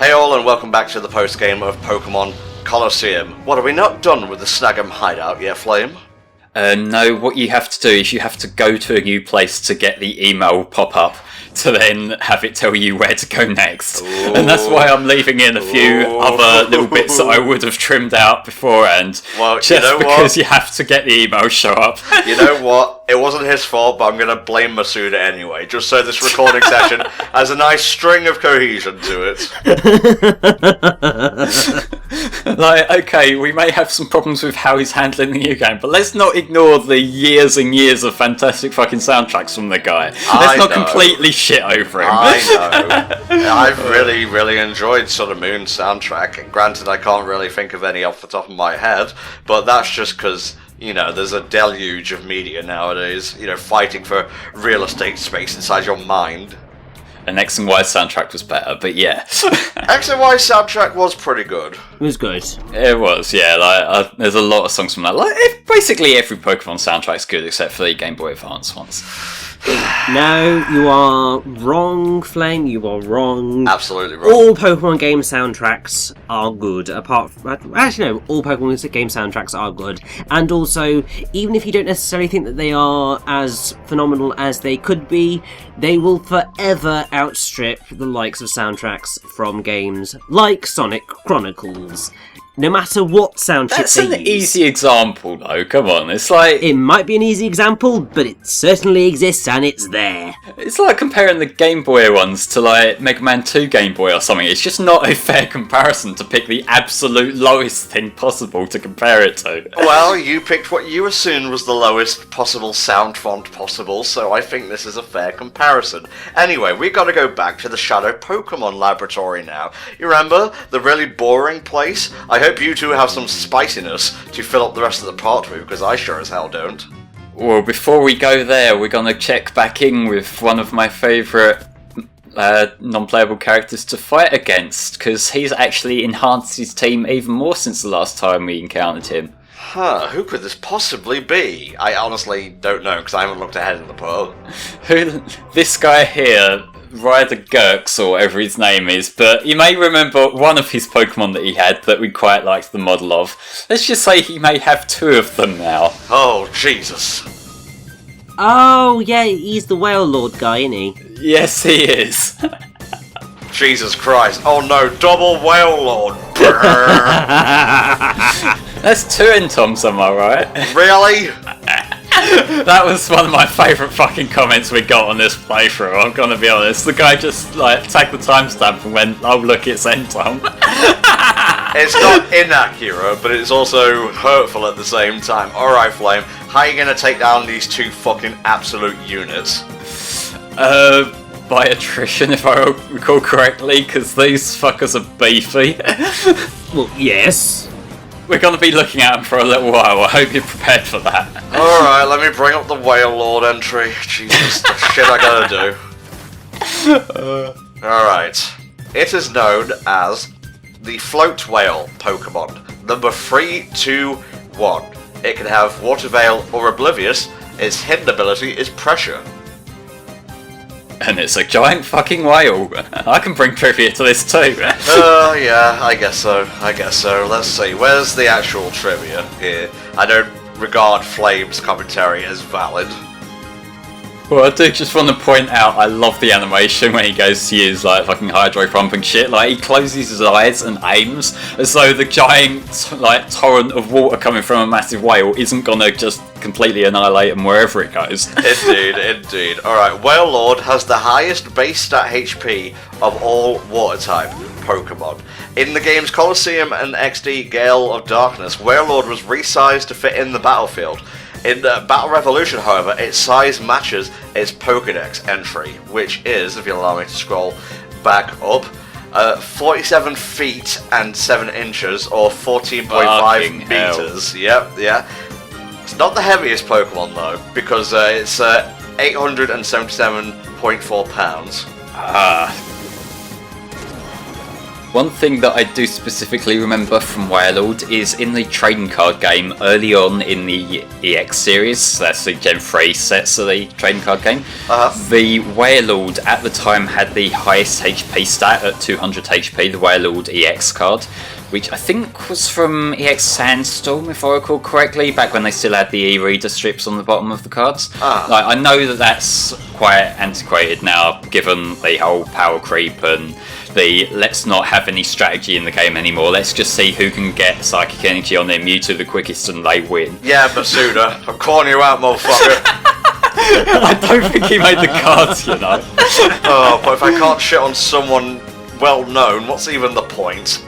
Hey all, and welcome back to the post-game of Pokémon Colosseum. What, are we not done with the Snag'em hideout yet, Flame? No, what you have to do is you have to go to a new place to get the email pop-up to then have it tell you where to go next. Ooh. And that's why I'm leaving in a few other little bits that I would have trimmed out beforehand. Well, just you know because you have to get the email show up. You know what? It wasn't his fault, but I'm going to blame Masuda anyway, just so this recording session has a nice string of cohesion to it. Like, okay, we may have some problems with how he's handling the new game, but let's not ignore the years and years of fantastic fucking soundtracks from the guy. Let's not completely shit over him. I know. I've really enjoyed Sun and Moon soundtrack. Granted, I can't really think of any off the top of my head, but that's just because, you know, there's a deluge of media nowadays, you know, fighting for real estate space inside your mind. And X and Y soundtrack was better, but yeah. X and Y soundtrack was pretty good. It was good. It was, yeah. Like, there's a lot of songs from that. Like, basically every Pokemon soundtrack's good except for the Game Boy Advance ones. No, you are wrong, Flame. You are wrong. Absolutely wrong. All Pokemon game soundtracks are good. Actually, no. All Pokemon game soundtracks are good. And also, even if you don't necessarily think that they are as phenomenal as they could be, they will forever outstrip the likes of soundtracks from games like Sonic Chronicles. No matter what sound chip That's they an use. easy example, though. Come on, it's like... It might be an easy example, but it certainly exists and it's there. It's like comparing the Game Boy ones to, like, Mega Man 2 Game Boy or something. It's just not a fair comparison to pick the absolute lowest thing possible to compare it to. Well, you picked what you assumed was the lowest possible sound font possible, so I think this is a fair comparison. Anyway, we've got to go back to the Shadow Pokemon Laboratory now. You remember? The really boring place? I hope you two have some spiciness to fill up the rest of the part with, because I sure as hell don't. Well, before we go there, we're going to check back in with one of my favourite non-playable characters to fight against, because he's actually enhanced his team even more since the last time we encountered him. Huh, who could this possibly be? I honestly don't know, because I haven't looked ahead in the poll. This guy here, Ryder Gurks, or whatever his name is, but you may remember one of his Pokemon that he had that we quite liked the model of. Let's just say he may have two of them now. Oh, Jesus. Oh, yeah, he's the Wailord guy, isn't he? Yes, he is. Jesus Christ. Oh no, double Wailord. That's two Entoms, am I right? Really? That was one of my favourite fucking comments we got on this playthrough, I'm gonna be honest. The guy just, like, tagged the timestamp and went, oh look, it's Entom. It's not inaccurate, but it's also hurtful at the same time. Alright, Flame, how are you gonna take down these two fucking absolute units? By attrition, if I recall correctly, because these fuckers are beefy. Well, yes. We're going to be looking at them for a little while. I hope you're prepared for that. Alright, let me bring up the Wailord entry. Jesus, the shit I gotta do. Alright. It is known as the Float Whale Pokemon. Number 321. It can have Water Veil or Oblivious. Its hidden ability is Pressure. And it's a giant fucking whale. I can bring trivia to this too. Yeah, I guess so. Let's see, where's the actual trivia here? I don't regard Flame's commentary as valid. Well, I do just want to point out, I love the animation when he goes to use, like, fucking hydro pump and shit. Like, he closes his eyes and aims as though the giant, like, torrent of water coming from a massive whale isn't gonna just completely annihilate him wherever it goes. Indeed. Alright, Wailord has the highest base stat HP of all water-type Pokemon. In the games Colosseum and XD Gale of Darkness, Wailord was resized to fit in the battlefield. In Battle Revolution, however, its size matches its Pokédex entry, which is, if you'll allow me to scroll back up, 47 feet and 7 inches, or 14.5 meters. Yep. It's not the heaviest Pokemon, though, because it's 877.4 pounds. One thing that I do specifically remember from Wailord is in the trading card game early on in the EX series, that's the Gen 3 sets of the trading card game, the Wailord at the time had the highest HP stat at 200 HP, the Wailord EX card, which I think was from EX Sandstorm, if I recall correctly, back when they still had the e-reader strips on the bottom of the cards. Like, I know that that's quite antiquated now, given the whole power creep and the let's not have any strategy in the game anymore, let's just see who can get Psychic Energy on their Mewtwo the quickest and they win. Yeah, Masuda, I'm calling you out, motherfucker. I don't think he made the cards, you know. Oh, but if I can't shit on someone well known, what's even the point?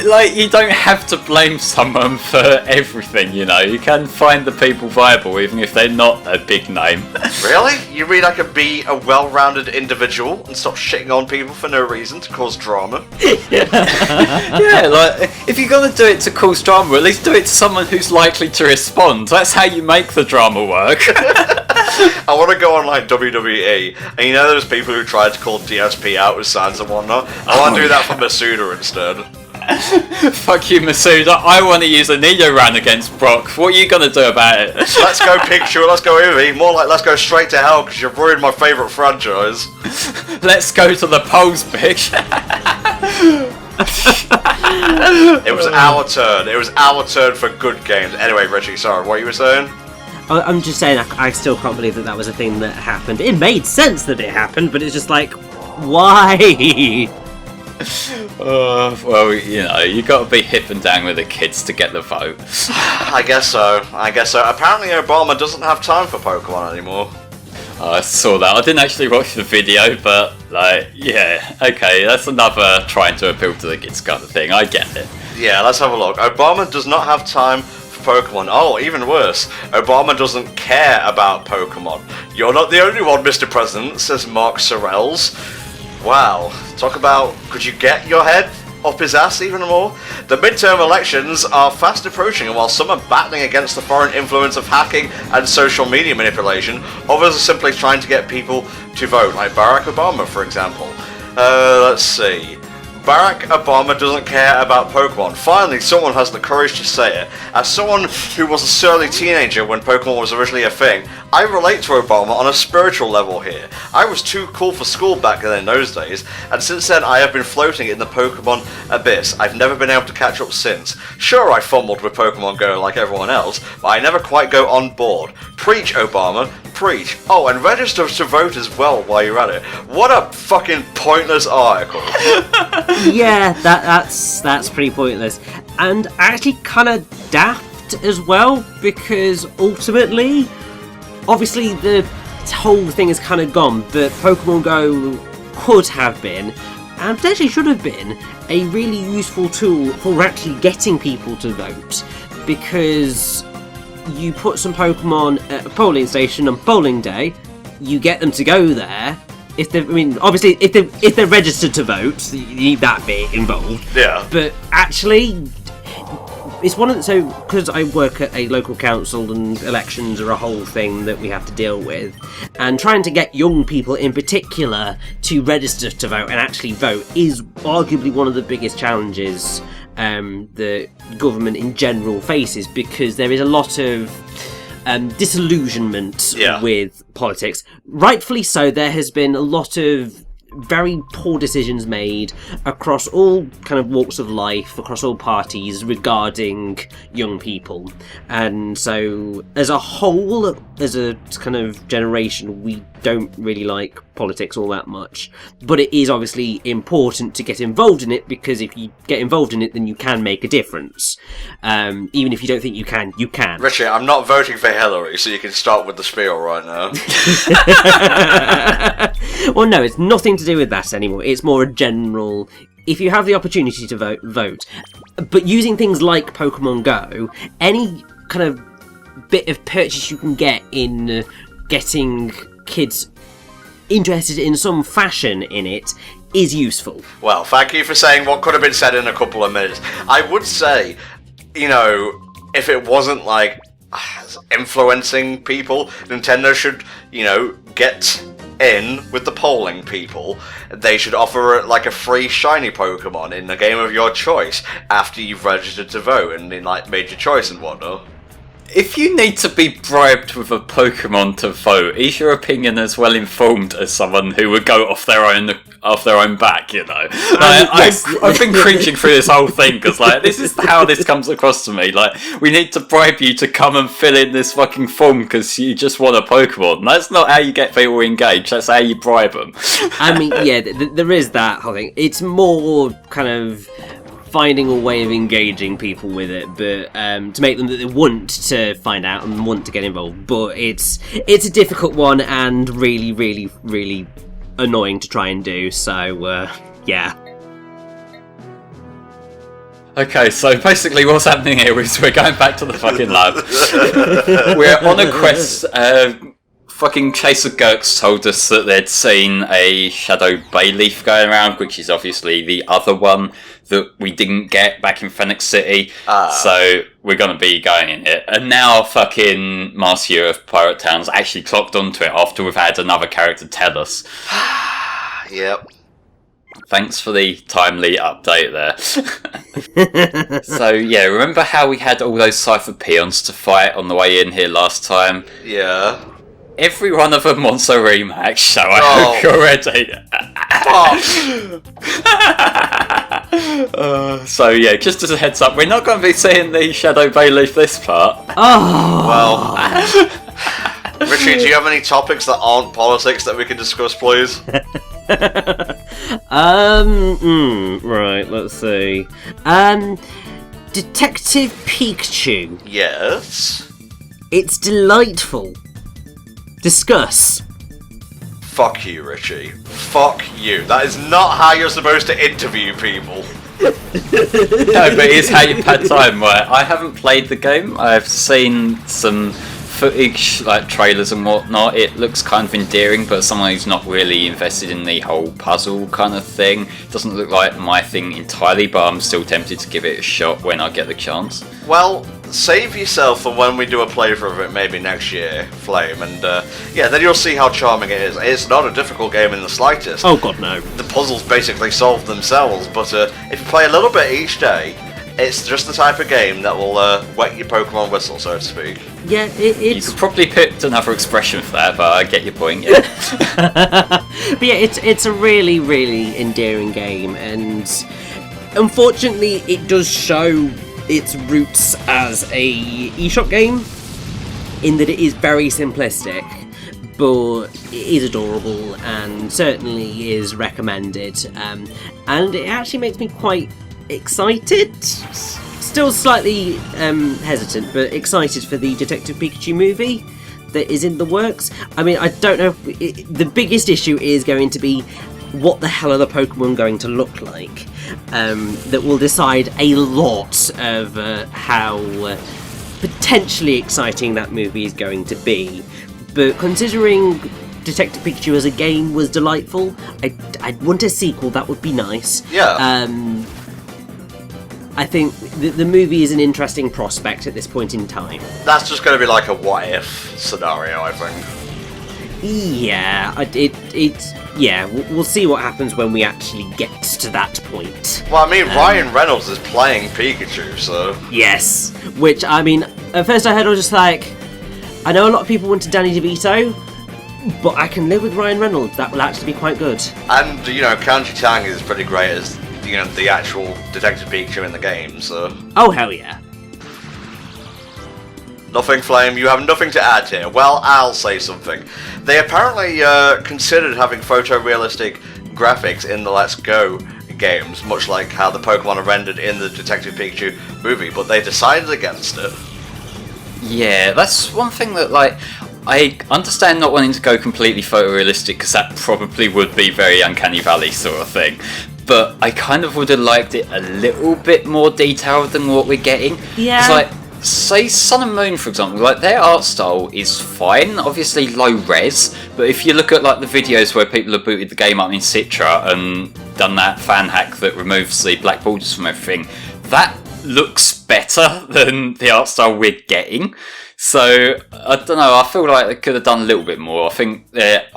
Like, you don't have to blame someone for everything, you know. You can find the people viable even if they're not a big name. Really? You mean I can be a well-rounded individual and stop shitting on people for no reason to cause drama? Yeah, like, if you're gonna do it to cause drama, at least do it to someone who's likely to respond. That's how you make the drama work. I want to go on like WWE, and you know those people who tried to call DSP out with signs and whatnot? I want to do that for Masuda instead. Fuck you, Masuda. I want to use a Nidoran against Brock. What are you gonna do about it? Let's go Pikachu, let's go Eevee. More like let's go straight to hell because you've ruined my favourite franchise. Let's go to the polls, bitch. It was our turn. It was our turn for good games. Anyway, Richie, sorry, what you were saying? I'm just saying, I still can't believe that was a thing that happened. It made sense that it happened, but it's just like, why? Well, you know, you got to be hip and down with the kids to get the vote. I guess so. Apparently Obama doesn't have time for Pokemon anymore. I saw that. I didn't actually watch the video, but, like, yeah, okay, that's another trying to appeal to the kids kind of thing. I get it. Yeah, let's have a look. Obama does not have time for Pokemon. Oh, even worse. Obama doesn't care about Pokemon. You're not the only one, Mr. President, says Mark Sorrells. Wow, talk about, could you get your head up his ass even more? The midterm elections are fast approaching, and while some are battling against the foreign influence of hacking and social media manipulation, others are simply trying to get people to vote, like Barack Obama, for example. Let's see. Barack Obama doesn't care about Pokemon. Finally, someone has the courage to say it. As someone who was a surly teenager when Pokemon was originally a thing, I relate to Obama on a spiritual level here. I was too cool for school back in those days, and since then I have been floating in the Pokemon abyss. I've never been able to catch up since. Sure, I fumbled with Pokemon Go like everyone else, but I never quite go on board. Preach, Obama. Preach. Oh, and register to vote as well while you're at it. What a fucking pointless article. Yeah, that's pretty pointless, and actually kind of daft as well, because ultimately, obviously the whole thing is kind of gone, but Pokemon Go could have been, and potentially should have been, a really useful tool for actually getting people to vote, because you put some Pokemon at a polling station on polling day, you get them to go there. If they're registered to vote, you need that bit involved. Yeah. But actually, it's one of the, so because I work at a local council and elections are a whole thing that we have to deal with, and trying to get young people in particular to register to vote and actually vote is arguably one of the biggest challenges the government in general faces, because there is a lot of disillusionment with politics. Rightfully so, there has been a lot of very poor decisions made across all kind of walks of life, across all parties regarding young people. And so, as a whole, as a kind of generation, we don't really like politics all that much. But it is obviously important to get involved in it, because if you get involved in it, then you can make a difference. Even if you don't think you can, you can. Richie, I'm not voting for Hillary, so you can start with the spiel right now. Well, no, it's nothing to do with that anymore. It's more a general, if you have the opportunity to vote. But using things like Pokemon Go, any kind of bit of purchase you can get in getting kids interested in some fashion in it is useful. Well, thank you for saying what could have been said in a couple of minutes. I would say, you know, if it wasn't like influencing people, Nintendo should, you know, get in with the polling people. They should offer like a free shiny Pokemon in the game of your choice after you've registered to vote and like made your choice and whatnot. If you need to be bribed with a Pokemon to vote, is your opinion as well informed as someone who would go off their own back? You know, Yes. I've been cringing through this whole thing because like this is how this comes across to me. Like we need to bribe you to come and fill in this fucking form because you just want a Pokemon. That's not how you get people engaged. That's how you bribe them. I mean, yeah, there is that whole thing. It's more kind of finding a way of engaging people with it, but to make them that they want to find out and want to get involved. But it's a difficult one and really, really, really annoying to try and do. So yeah. Okay, so basically what's happening here is we're going back to the fucking lab. We're on a quest. Fucking Chaser Gurks told us that they'd seen a Shadow Bayleaf going around, which is obviously the other one that we didn't get back in Phoenix City. So we're going to be going in it. And now fucking Marcia of Pirate Town's actually clocked onto it after we've had another character tell us. Yep. Thanks for the timely update there. So yeah, remember how we had all those Cypher peons to fight on the way in here last time? Yeah. Every one of them wants a rematch, so I hope you're ready. So yeah, just as a heads up, we're not going to be seeing the Shadow Bayleaf this part. Well, Richie, do you have any topics that aren't politics that we can discuss, please? Right, let's see. Detective Pikachu. Yes. It's delightful. Discuss. Fuck you, Richie. Fuck you. That is not how you're supposed to interview people. No, but it's how you've had time, right? I haven't played the game. I've seen some footage, like trailers and whatnot. It looks kind of endearing, but someone who's not really invested in the whole puzzle kind of thing. Doesn't look like my thing entirely, but I'm still tempted to give it a shot when I get the chance. Well, save yourself for when we do a playthrough of it maybe next year, Flame, and yeah, then you'll see how charming it is. It's not a difficult game in the slightest. Oh god, no. The puzzles basically solve themselves, but if you play a little bit each day, it's just the type of game that will wet your Pokemon whistle, so to speak. Yeah, You it's... could probably pick another expression for that, but I get your point, yeah. But yeah, it's a really, really endearing game, and unfortunately it does show its roots as a eShop game, in that it is very simplistic, but it is adorable and certainly is recommended, and it actually makes me quite excited, still slightly hesitant, but excited for the Detective Pikachu movie that is in the works. I mean, I don't know if the biggest issue is going to be what the hell are the Pokemon going to look like, that will decide a lot of how potentially exciting that movie is going to be. But considering Detective Pikachu as a game was delightful, I'd want a sequel. That would be nice. Yeah. I think the movie is an interesting prospect at this point in time. That's just going to be like a what-if scenario, I think. Yeah, we'll see what happens when we actually get to that point. Well, I mean, Ryan Reynolds is playing Pikachu, so... Yes, which, I mean, at first I heard I was just like, I know a lot of people wanted Danny DeVito, but I can live with Ryan Reynolds. That will actually be quite good. And, you know, Kanji Tang is pretty great as, you know, the actual Detective Pikachu in the game, so... Oh, hell yeah. Nothing, Flame, you have nothing to add here. Well, I'll say something. They apparently considered having photorealistic graphics in the Let's Go games, much like how the Pokemon are rendered in the Detective Pikachu movie, but they decided against it. Yeah, that's one thing that, like, I understand not wanting to go completely photorealistic, because that probably would be very Uncanny Valley sort of thing. But I kind of would have liked it a little bit more detailed than what we're getting. Yeah. It's like, say Sun and Moon, for example, like their art style is fine, obviously low res, but if you look at like the videos where people have booted the game up in Citra and done that fan hack that removes the black borders from everything, that looks better than the art style we're getting. So, I don't know, I feel like they could have done a little bit more. I think they're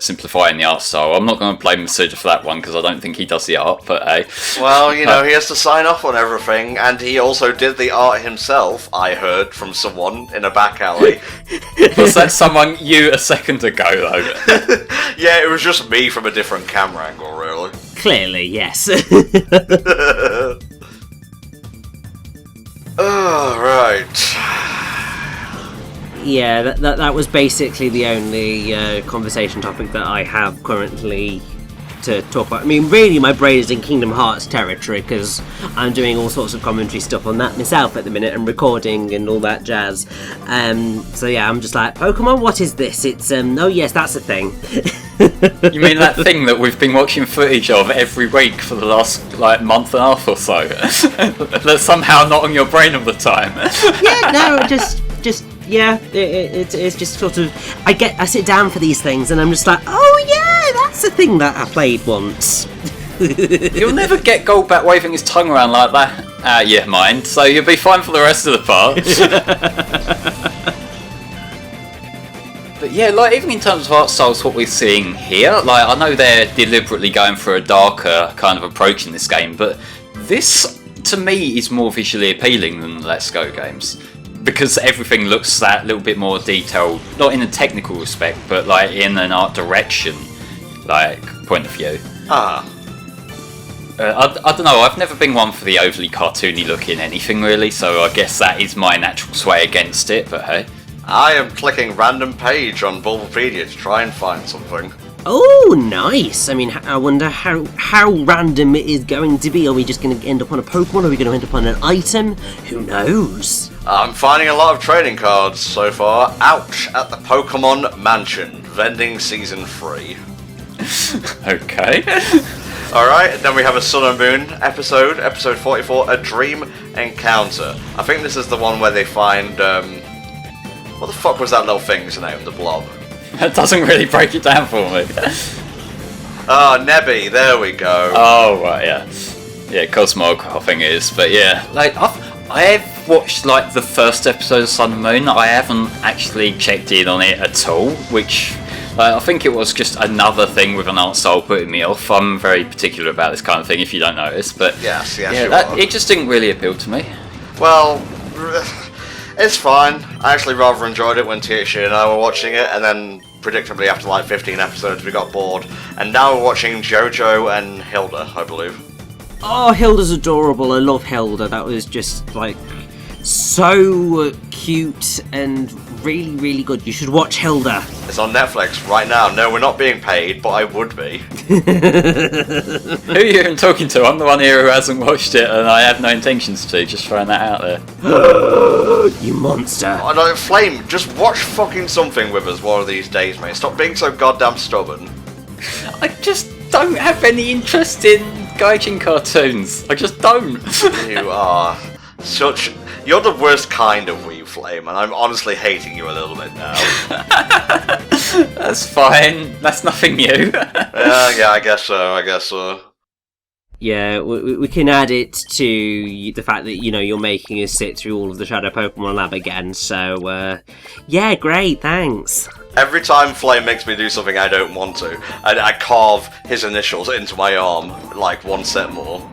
simplifying the art style. I'm not going to blame Masuda for that one because I don't think he does the art, but hey. Well, you know, he has to sign off on everything, and he also did the art himself, I heard from someone in a back alley. Was that someone a second ago, though? Yeah, it was just me from a different camera angle, really. Clearly, yes. Oh, right. Yeah, that was basically the only conversation topic that I have currently to talk about. I mean, really, my brain is in Kingdom Hearts territory because I'm doing all sorts of commentary stuff on that myself at the minute and recording and all that jazz. So yeah, I'm just like, Pokemon, what is this? It's oh yes, that's a thing. You mean that thing that we've been watching footage of every week for the last month and a half or so? That's somehow not on your brain all the time. Yeah, no, just. Yeah, it's just sort of I sit down for these things and I'm just like, oh yeah, that's a thing that I played once. You'll never get Goldbat waving his tongue around like that out of your mind, so you'll be fine for the rest of the part. But yeah, even in terms of art styles, what we're seeing here, I know they're deliberately going for a darker kind of approach in this game, but this to me is more visually appealing than the Let's Go games. Because everything looks that little bit more detailed, not in a technical respect, but in an art direction, point of view. Ah. I don't know, I've never been one for the overly cartoony looking anything really, so I guess that is my natural sway against it, but hey. I am clicking random page on Bulbapedia to try and find something. Oh, nice! I mean, I wonder how random it is going to be. Are we just going to end up on a Pokemon? Are we going to end up on an item? Who knows? I'm finding a lot of trading cards so far. Ouch! At the Pokemon Mansion. Vending Season 3. Okay. Alright, then we have a Sun and Moon episode 44, A Dream Encounter. I think this is the one where they find, what the fuck was that little thing's name, the blob? That doesn't really break it down for me. Oh, Nebby, there we go. Oh, right, yeah. Yeah, Cosmog, I think it is. But yeah, I have watched the first episode of Sun and Moon. I haven't actually checked in on it at all, which I think it was just another thing with an art style putting me off. I'm very particular about this kind of thing, if you don't notice. But yes, yeah, you it just didn't really appeal to me. Well, it's fine. I actually rather enjoyed it when THC and I were watching it, and then predictably after 15 episodes we got bored, and now we're watching JoJo and Hilda, I believe. Oh, Hilda's adorable. I love Hilda. That was just so cute and really, really good. You should watch Hilda. It's on Netflix right now. No, we're not being paid, but I would be. Who are you even talking to? I'm the one here who hasn't watched it, and I have no intentions to. Just throwing that out there. You monster. Oh, no, Flame, just watch fucking something with us one of these days, mate. Stop being so goddamn stubborn. I just don't have any interest in gaijin cartoons. I just don't. You are such... You're the worst kind of wee Flame, and I'm honestly hating you a little bit now. That's fine. That's nothing new. Yeah, I guess so. Yeah, we can add it to the fact that, you're making us sit through all of the Shadow Pokemon Lab again, so, yeah, great, thanks. Every time Flame makes me do something I don't want to, I carve his initials into my arm, one set more.